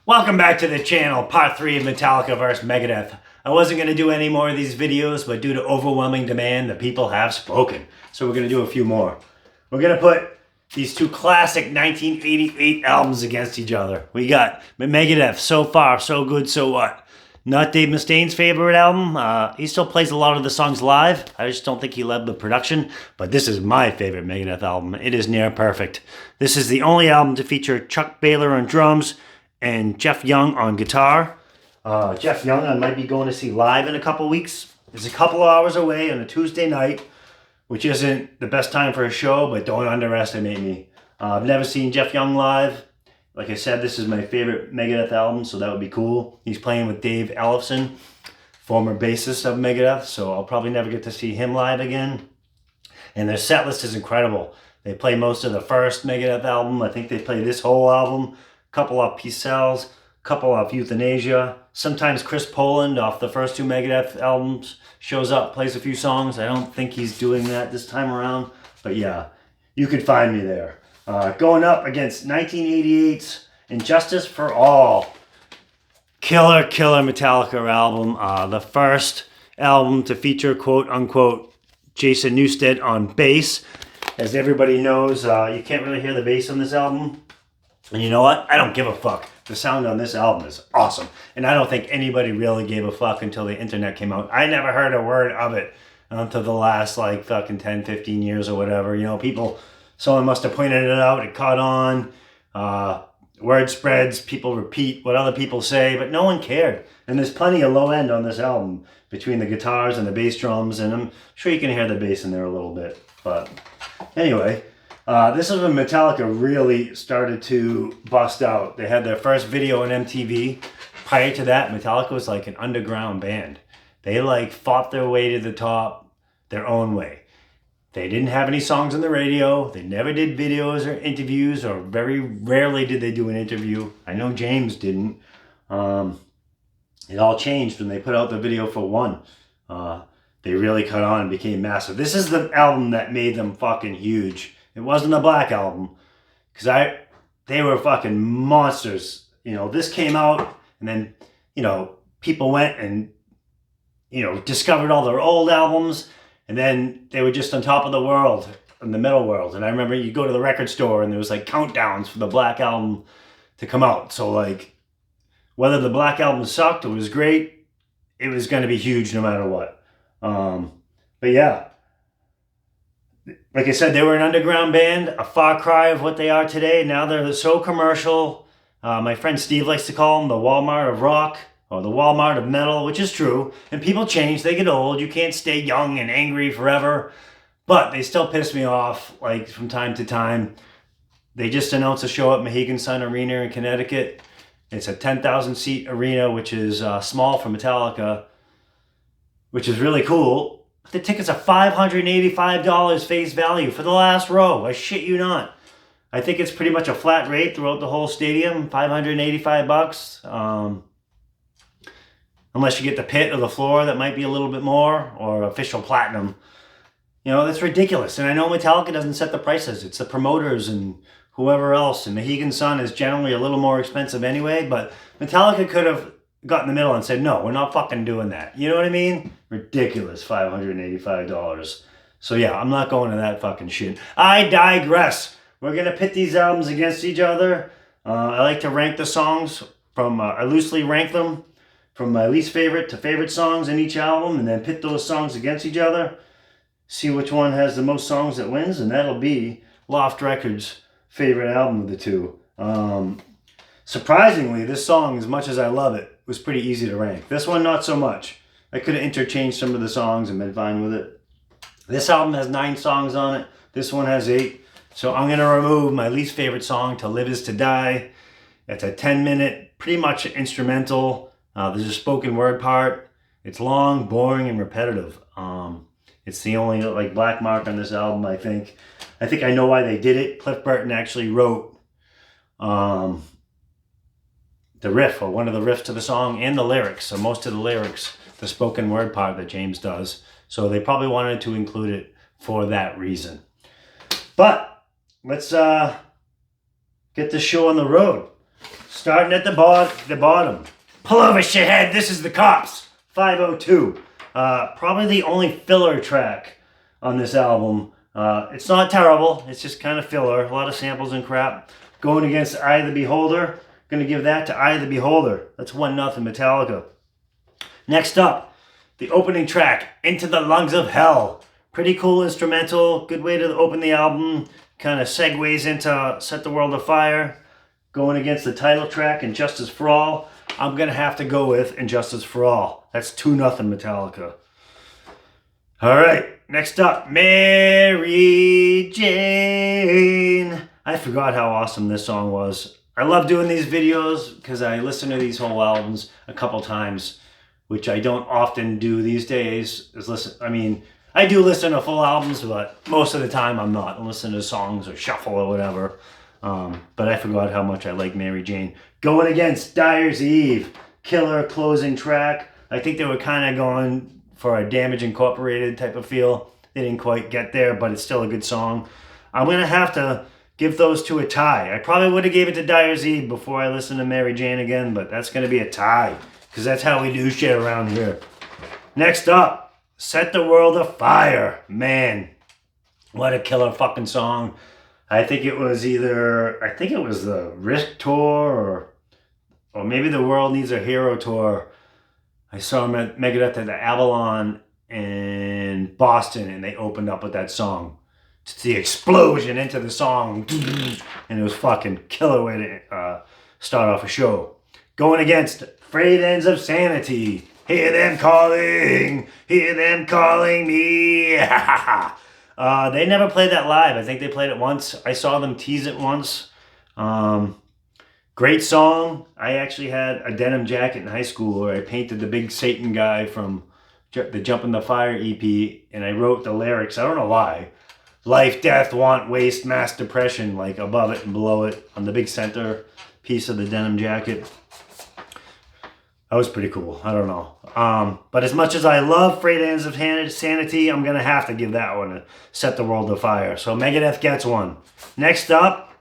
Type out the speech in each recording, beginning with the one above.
Welcome back to the channel, part 3 of Metallica vs. Megadeth. I wasn't going to do any more of these videos, but due to overwhelming demand, the people have spoken. So we're going to do a few more. We're going to put these two classic 1988 albums against each other. We got Megadeth, So Far, So Good, So What. Not Dave Mustaine's favorite album. He still plays a lot of the songs live. I just don't think he led the production. But this is my favorite Megadeth album. It is near perfect. This is the only album to feature Chuck Baylor on drums and Jeff Young on guitar. Jeff Young I might be going to see live in a couple weeks. It's a couple hours away on a Tuesday night, which isn't the best time for a show, but don't underestimate me. I've never seen Jeff Young live. Like I said, this is my favorite Megadeth album, so that would be cool. He's playing with Dave Ellefson, former bassist of Megadeth, so I'll probably never get to see him live again. And their set list is incredible. They play most of the first Megadeth album. I think they play this whole album. Couple off Peace Sells, couple off Euthanasia. Sometimes Chris Poland off the first two Megadeth albums shows up, plays a few songs. I don't think he's doing that this time around, but yeah, you could find me there. Going up against 1988's Injustice for All. Killer Metallica album. The first album to feature quote-unquote Jason Newsted on bass. As everybody knows, you can't really hear the bass on this album. And you know what? I don't give a fuck. The sound on this album is awesome. And I don't think anybody really gave a fuck until the internet came out. I never heard a word of it until the last like fucking 10, 15 years or whatever. You know, someone must have pointed it out. It caught on. Word spreads. People repeat what other people say, but no one cared. And there's plenty of low end on this album between the guitars and the bass drums. And I'm sure you can hear the bass in there a little bit. But anyway, this is when Metallica really started to bust out. They had their first video on MTV. Prior to that, Metallica was like an underground band. They like fought their way to the top their own way. They didn't have any songs on the radio. They never did videos or interviews, or very rarely did they do an interview. I know James didn't. It all changed when they put out the video for One. They really cut on and became massive. This is the album that made them fucking huge. It wasn't a Black Album, because they were fucking monsters. You know, this came out, and then, you know, people went and, you know, discovered all their old albums, and then they were just on top of the world, in the metal world. And I remember you go to the record store, and there was like countdowns for the Black Album to come out. So like, whether the Black Album sucked or was great, it was going to be huge no matter what. But yeah. Like I said, they were an underground band, a far cry of what they are today. Now they're so commercial. My friend Steve likes to call them the Walmart of rock, or the Walmart of metal, which is true. And people change, they get old. You can't stay young and angry forever. But they still piss me off, like, from time to time. They just announced a show at Mohegan Sun Arena in Connecticut. It's a 10,000 seat arena, which is small for Metallica, which is really cool. The tickets are $585 face value for the last row. I shit you not. I think it's pretty much a flat rate throughout the whole stadium, $585. Unless you get the pit or the floor, that might be a little bit more, or official platinum. You know, that's ridiculous. And I know Metallica doesn't set the prices. It's the promoters and whoever else. And Mohegan Sun is generally a little more expensive anyway, but Metallica could have got in the middle and said, no, we're not fucking doing that. You know what I mean? Ridiculous, $585. So yeah, I'm not going to that fucking shit. I digress. We're going to pit these albums against each other. I like to rank the songs from, I loosely rank them from my least favorite to favorite songs in each album, and then pit those songs against each other. See which one has the most songs that wins, and that'll be Loft Records' favorite album of the two. Surprisingly, this song, as much as I love it, was pretty easy to rank. This one, not so much. I could have interchanged some of the songs and been fine with it. This album has 9 songs on it. This one has 8. So I'm going to remove my least favorite song, To Live Is To Die. It's a 10-minute, pretty much instrumental. There's a spoken word part. It's long, boring, and repetitive. It's the only like black mark on this album, I think. I think I know why they did it. Cliff Burton actually wrote the riff, or one of the riffs to the song, and the lyrics. So most of the lyrics, the spoken word part that James does. So they probably wanted to include it for that reason. But let's get this show on the road. Starting at the bottom. Pull over, shithead. This is the Cops. 502. Probably the only filler track on this album. It's not terrible. It's just kind of filler. A lot of samples and crap. Going against Eye of the Beholder. Going to give that to Eye of the Beholder. That's 1-0 Metallica. Next up, the opening track, Into the Lungs of Hell. Pretty cool instrumental. Good way to open the album. Kind of segues into Set the World Afire. Going against the title track, Injustice for All. I'm going to have to go with Injustice for All. That's 2-0 Metallica. Alright, next up, Mary Jane. I forgot how awesome this song was. I love doing these videos because I listen to these whole albums a couple times, which I don't often do these days. I do listen to full albums, but most of the time I'm not. I listen to songs or shuffle or whatever. But I forgot how much I like Mary Jane. Going against Dyer's Eve, killer closing track. I think they were kind of going for a Damage Incorporated type of feel. They didn't quite get there, but it's still a good song. I'm going to have to give those two a tie. I probably would have gave it to Dyer's Eve before I listen to Mary Jane again, but that's going to be a tie, because that's how we do shit around here. Next up, Set the World Afire. Man, what a killer fucking song. I think it was the Risk Tour or maybe the World Needs a Hero Tour. I saw them at Megadeth at the Avalon in Boston, and they opened up with that song. Just the explosion into the song, and it was fucking killer way to start off a show. Going against Frayed Ends of Sanity. Hear them calling me. They never played that live. I think they played it once. I saw them tease it once. Great song. I actually had a denim jacket in high school where I painted the big Satan guy from the Jump in the Fire EP, and I wrote the lyrics. I don't know why. Life, death, want, waste, mass depression, like above it and below it on the big center piece of the denim jacket. That was pretty cool. I don't know. But as much as I love Frayed Ends of Sanity, I'm going to have to give that one to Set the World Afire. So Megadeth gets one. Next up,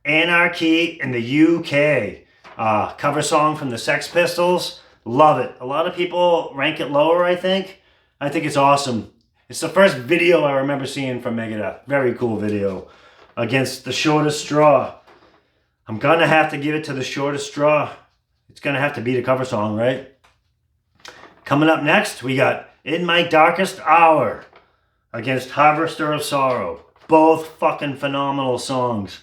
Anarchy in the UK. Cover song from the Sex Pistols. Love it. A lot of people rank it lower, I think. I think it's awesome. It's the first video I remember seeing from Megadeth. Very cool video. Against The Shortest Straw. I'm going to have to give it to The Shortest Straw. It's going to have to be the cover song, right? Coming up next, we got In My Darkest Hour against Harvester of Sorrow. Both fucking phenomenal songs.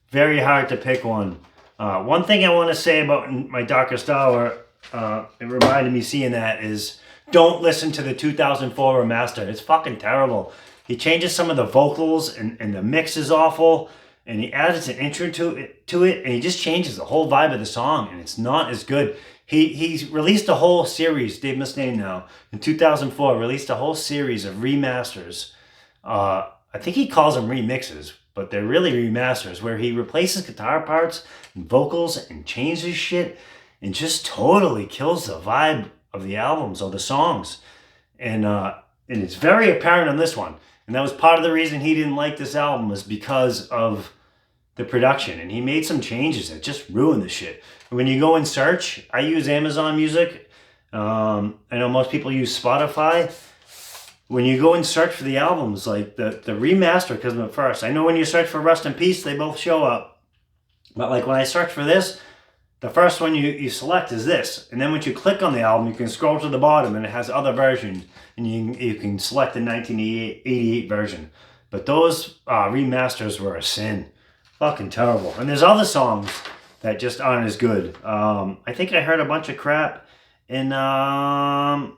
Very hard to pick one. One thing I want to say about In My Darkest Hour, it reminded me seeing that, is don't listen to the 2004 remaster. It's fucking terrible. He changes some of the vocals and the mix is awful. And he adds an intro to it, and he just changes the whole vibe of the song, and it's not as good. He's released a whole series, Dave Mustaine now, in 2004, released a whole series of remasters. I think he calls them remixes, but they're really remasters, where he replaces guitar parts and vocals and changes shit, and just totally kills the vibe of the albums or the songs. And it's very apparent on this one. And that was part of the reason he didn't like this album, was because of the production. And he made some changes that just ruined the shit. When you go and search, I use Amazon Music. I know most people use Spotify. When you go and search for the albums, like the remaster comes up first. I know when you search for Rust in Peace, they both show up. But like when I search for this, the first one you select is this. And then once you click on the album, you can scroll to the bottom and it has other versions. And you can select the 1988 version. But those remasters were a sin. Fucking terrible. And there's other songs that just aren't as good. I think I heard a bunch of crap. And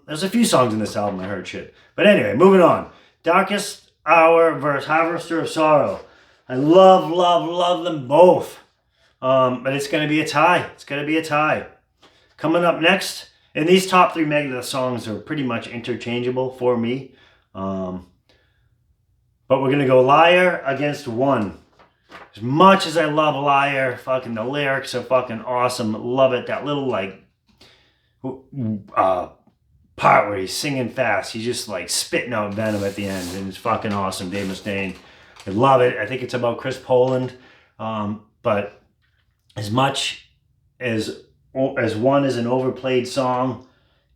there's a few songs in this album I heard shit. But anyway, moving on. Darkest Hour versus Harvester of Sorrow. I love them both. But it's going to be a tie. It's going to be a tie. Coming up next, and these top three Megadeth songs are pretty much interchangeable for me. But we're going to go Liar against One. As much as I love Liar, fucking the lyrics are fucking awesome. Love it. That little like part where he's singing fast. He's just like spitting out venom at the end. And it's fucking awesome. Dave Mustaine. I love it. I think it's about Chris Poland. But as much as one is an overplayed song,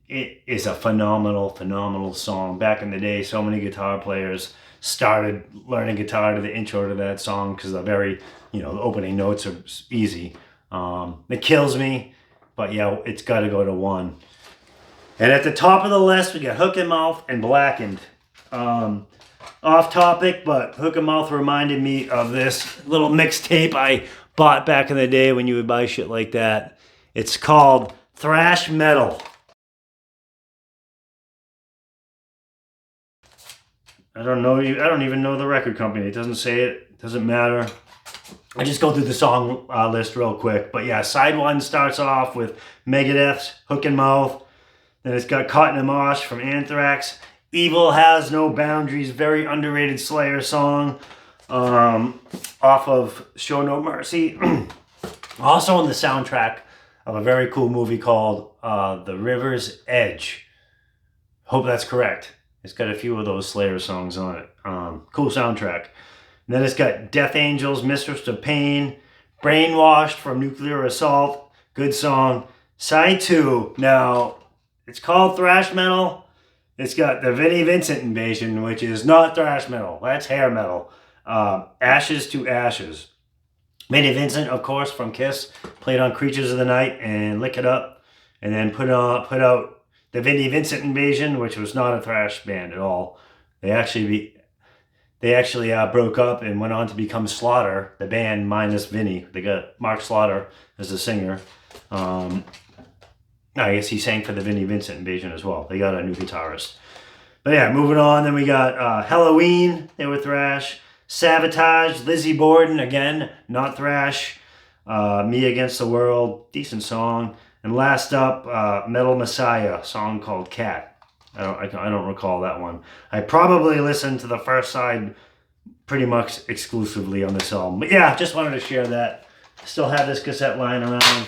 it is a phenomenal song. Back in the day, so many guitar players started learning guitar to the intro to that song because the very, the opening notes are easy. It kills me, but yeah, it's got to go to 1. And at the top of the list, we got Hook and Mouth and Blackened. Off topic, but Hook and Mouth reminded me of this little mixtape I bought back in the day when you would buy shit like that. It's called Thrash Metal. I don't even know the record company. It doesn't say it. It doesn't matter. I just go through the song list real quick. But yeah, side 1 starts off with Megadeth's Hook and Mouth. Then it's got Caught in a Mosh from Anthrax. Evil Has No Boundaries, very underrated Slayer song. Off of Show No Mercy. Also on the soundtrack of a very cool movie called The River's Edge. Hope that's correct. It's got a few of those Slayer songs on it. Cool soundtrack. And then it's got Death Angels, Mistress of Pain, Brainwashed from Nuclear Assault. Good song. Side 2. Now, it's called thrash metal. It's got the Vinnie Vincent Invasion, which is not thrash metal. That's hair metal. Ashes to Ashes. Vinnie Vincent, of course, from Kiss, played on Creatures of the Night and Lick It Up. And then put out the Vinnie Vincent Invasion, which was not a thrash band at all. They actually broke up and went on to become Slaughter, the band minus Vinnie. They got Mark Slaughter as the singer. I guess he sang for the Vinnie Vincent Invasion as well. They got a new guitarist. But yeah, moving on. Then we got Halloween. They were thrash. Sabotage, Lizzie Borden, again, not thrash. Me Against the World, decent song. And last up, Metal Messiah, a song called Cat. I don't recall that one. I probably listened to the first side pretty much exclusively on this album. But yeah, just wanted to share that. Still have this cassette lying around.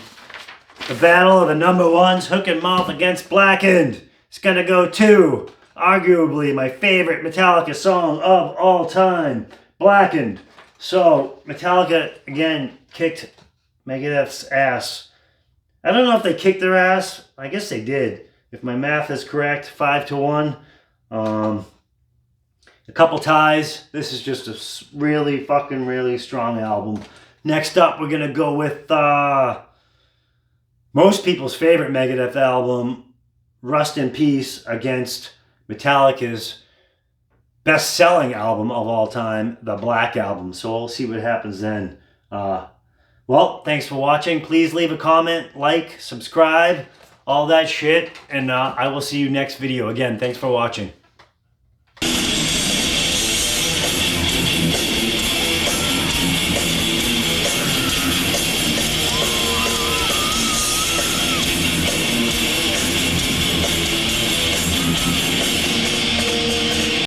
The battle of the number 1s, Hook and Mouth against Blackened. It's gonna go to, arguably, my favorite Metallica song of all time, Blackened. So, Metallica, again, kicked Megadeth's ass. I don't know if they kicked their ass. I guess they did. If my math is correct, 5-1. A couple ties. This is just a really strong album. Next up, we're going to go with most people's favorite Megadeth album, Rust in Peace, against Metallica's best-selling album of all time, the Black Album. So we'll see what happens then. Well, thanks for watching. Please leave a comment, like, subscribe, all that shit. And I will see you next video. Again, thanks for watching.